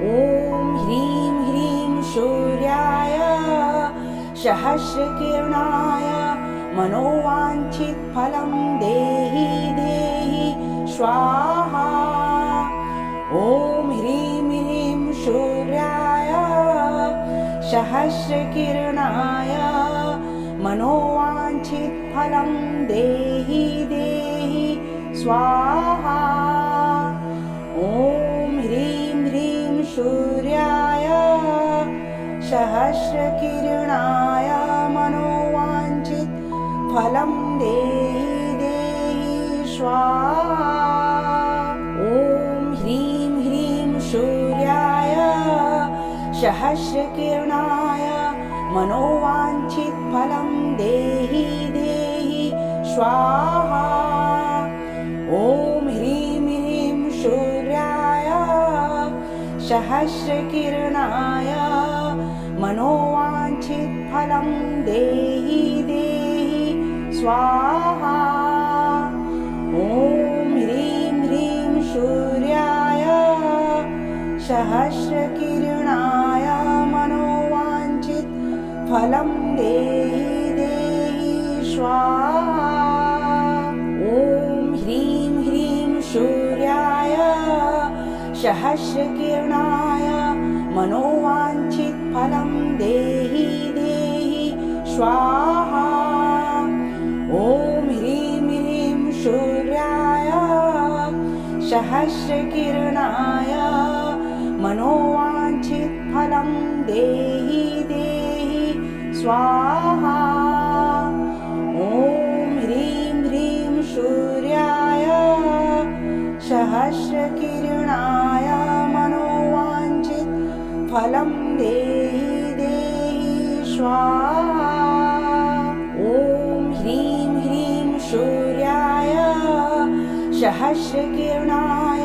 ॐ ह्रीं ह्रीं सूर्याय सहस्रकिरणाय मनोवाञ्छितफलं देहि देहि स्वाहा। ॐ ह्रीं ह्रीं सूर्याय सहस्रकिरणाय मनोवाञ्छितफलं देहि देहि स्वाहा। ॐ ह्रीं ह्रीं सूर्याय सहस्रकिरणाय मनोवाञ्छितफलं देहि देहि स्वाहा। ॐ ह्रीं ह्रीं सूर्याय सहस्रकिरणाय मनोवाञ्छितफलं देहि देहि स्वाहा। ॐ ह्रीं ह्रीं सूर्याय सहस्रकिरणाय मनोवाञ्छितफलं देहि देहि स्वाहा। ॐ ह्रीं ह्रीं सूर्याय सहस्रकिरणाय मनोवाञ्छितफलं देहि देहि स्वाहा। ॐ ह्रीं ह्रीं सूर्याय सहस्रकिरणाय मनोवाञ्छितफलं देहि देहि स्वाहा। ॐ ह्रीं ह्रीं सूर्याय सहस्रकिरणाय मनोवाञ्छितफलं देहि देहि स्वाहा। ॐ ह्रीं ह्रीं सूर्याय सहस्रकिरणाय मनोवाञ्छितफलं देहि देहि स्वाहा। ॐ ह्रीं ह्रीं सूर्याय सहस्रकिरणाय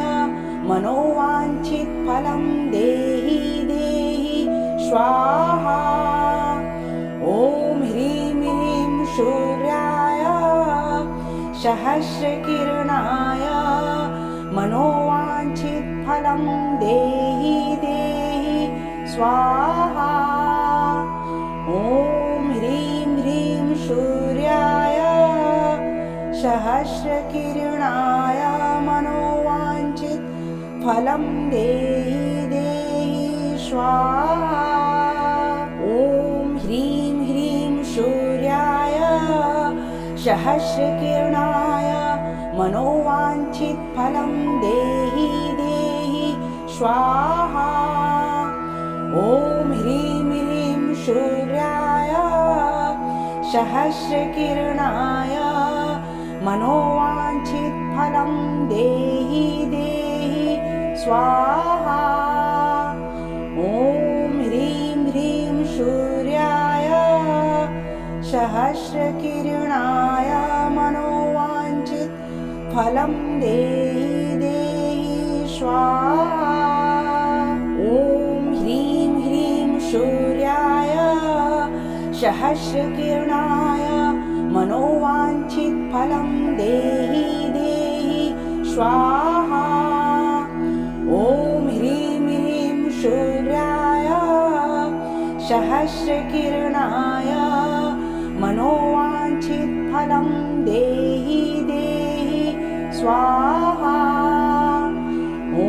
मनोवाञ्छितफलं देहि देहि स्वाहा। ॐ ह्रीं ह्रीं सूर्याय सहस्रकिरणाय मनोवाञ्छितफलं देहि देहि स्वाहा। ॐ ह्रीं ह्रीं सूर्याय सहस्रकिरणाय मनोवाञ्छितफलं देहि देहि स्वाहा। ॐ ह्रीं ह्रीं सूर्याय सहस्रकिरणाय मनोवाञ्छितफलं देहि देहि स्वाहा। ॐ ह्रीं ह्रीं सूर्याय सहस्रकिरणाय मनोवाञ्छितफलं देहि देहि स्वाहा। ॐ ह्रीं ह्रीं सूर्याय सहस्रकिरणाय मनोवाञ्छितफलं देहि देहि स्वाहा। ॐ ह्रीं ह्रीं सूर्याय सहस्रकिरणाय मनोवाञ्छितफलं देहि देहि स्वाहा। ॐ ह्रीं ह्रीं सूर्याय सहस्रकिरणाय मनोवाञ्छितफलं देहि देहि स्वाहा। ॐ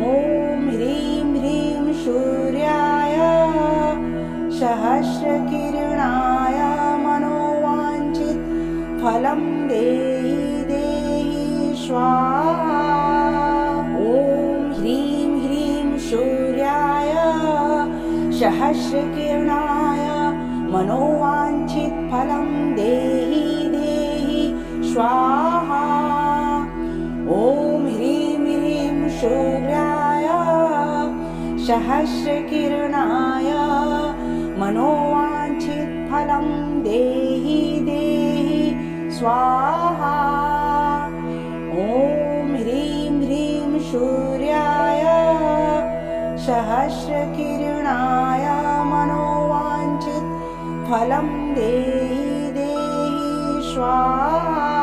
ह्रीं ह्रीं सूर्याय सहस्रकिरणाय मनोवाञ्छितफलं देहि देहि स्वाहा। ॐ ह्रीं ह्रीं सूर्याय सहस्रकिरणाय मनोवाञ्छितफलं देहि देहि स्वाहा। ॐ ह्रीं ह्रीं सूर्याय सहस्रकिरणाय मनोवाञ्छितफलं देहि देहि स्वाहा। ॐ ह्रीं ह्रीं सूर्याय सहस्रकिरणाय मनोवाञ्छितफलं देहि देहि स्वाहा।